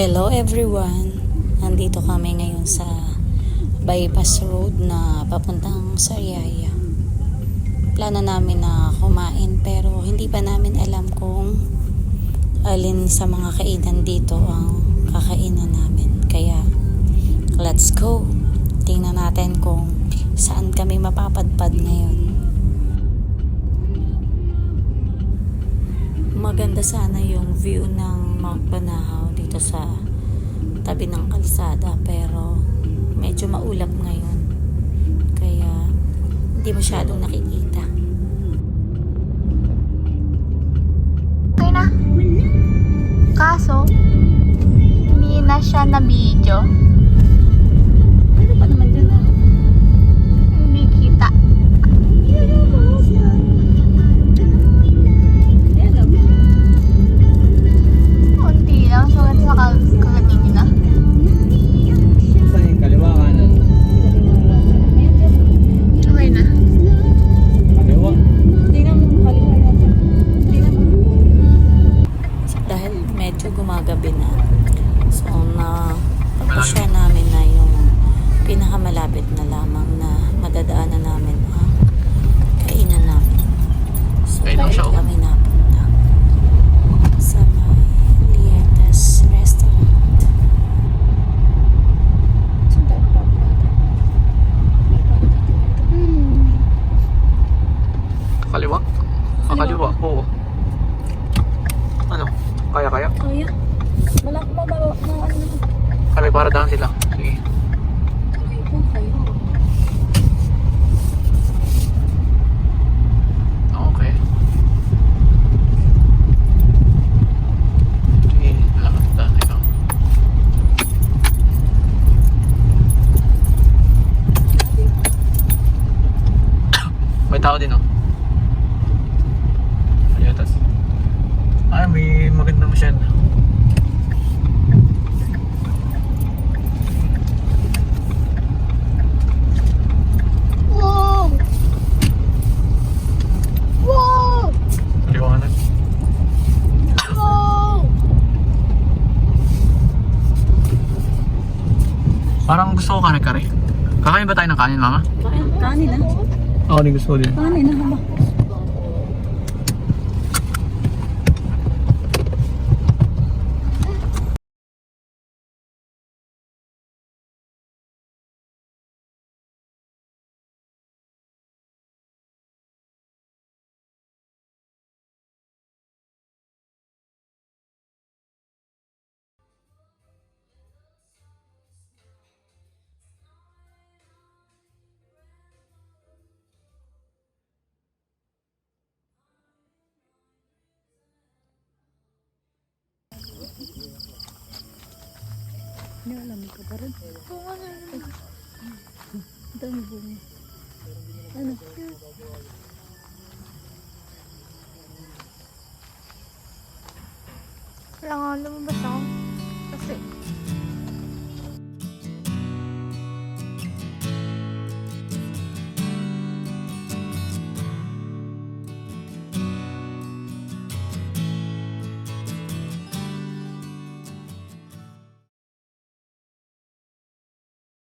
Hello everyone! Nandito kami ngayon sa bypass road na papuntang Sariaya. Plano namin na kumain pero hindi pa namin alam kung alin sa mga kainan dito ang kakainan namin. Kaya let's go! Tingnan natin kung saan kami mapapadpad ngayon. Maganda sana yung view ng Mount Banahaw dito sa tabi ng kalsada pero medyo maulap ngayon kaya hindi masyadong nakikita. Okay na. Kaso hindi na siya na video. Ano pa naman dyan ah? Hindi kita. Unti lang. So sa kakatingin na. Saan yung kaliwa kanan? Okay na. Kaliwa. Tingnan mo kaliwa natin. Tingnan mo. Dahil medyo gumagabi na. So napagpasya namin na yung pinakamalapit na lamang na madadaanan namin ang kainan namin. So Ayun lang siya, oh. kami napunta sa may Lietas Restaurant. Kaliwa? Kaliwa po. Ano? Kaya? Kaya? Wala ko ba na ano? Kami para daan sila. Sige. Okay. Sige, lakad daan ito. May tao din, oh. Ayatas. Ay, may maganda masyad. Wow! Wow! Liwanag. Wow! Parang gusto ko kare-kare. Kakain ba tayo ng kanin, mama? Kanin na. Ako din gusto ko din. Kanin na haba. Nilalamig ka pa rin. Oo nga naman. Dami bunga. Ano? Wala nga lumabas ako. Kasi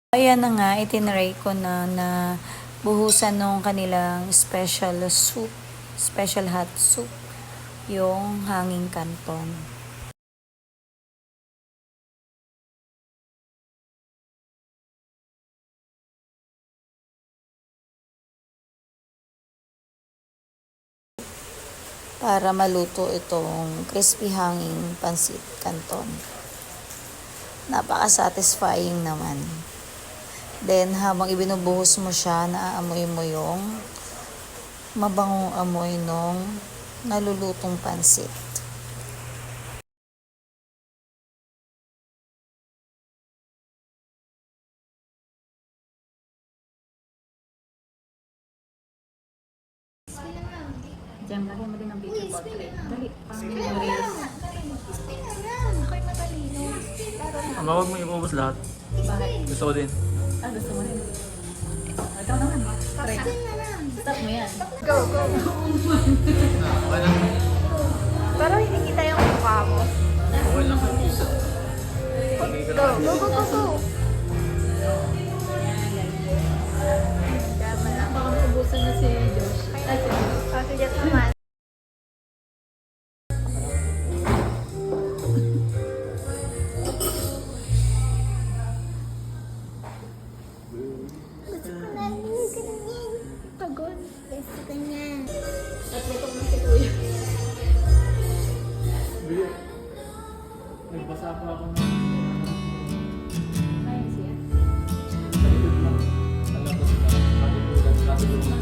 Ayan na nga, itinry ko na buhusan nung kanilang special soup, special hot soup, yung hanging canton. Para maluto itong crispy hanging pansit canton. Napaka-satisfying naman. Then, habang ibinubuhos mo siya, naaamoy mo yung mabangong amoy nung nalulutong pansit. Diyan, lagyan mo din ang picture portrait. Dali, Ama, huwag mo iubos lahat. Bakit? Gusto ko din. Gusto mo rin. Ikaw naman. Try. Stop mo yan. go, go. Okay lang. Pero hindi kita yung mukha mo. Okay lang. Go, go, go, go, go. Baka maubusan na si Josh. Kasi dyan naman. Pagod. Gusto ko niyan. At lutok na si Kuya. Nagbasa pa ako ng Ayun siya. salikod lang. Talabas na. Matutulad. Katulungan.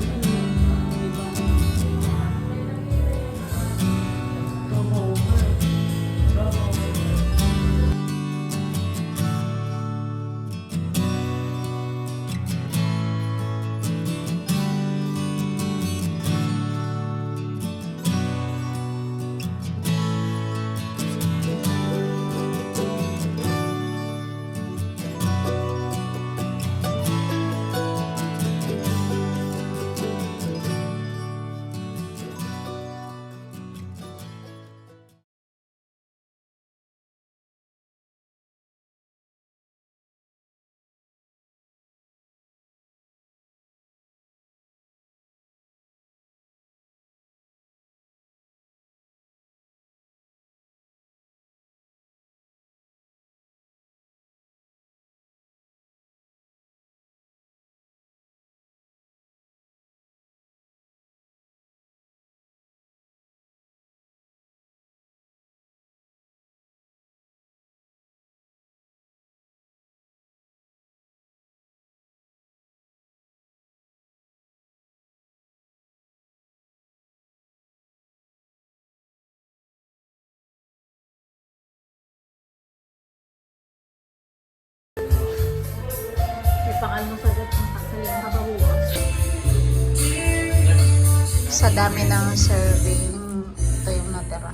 May pakalmasagot ang kasaling kabahuan. Sa dami ng serving, ito yung natira.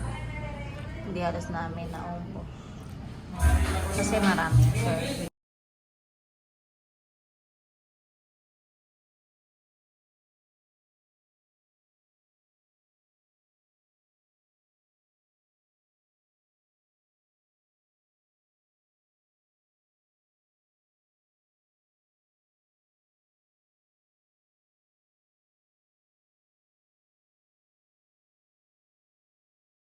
Hindi halos namin naubos. Kasi marami yung serving.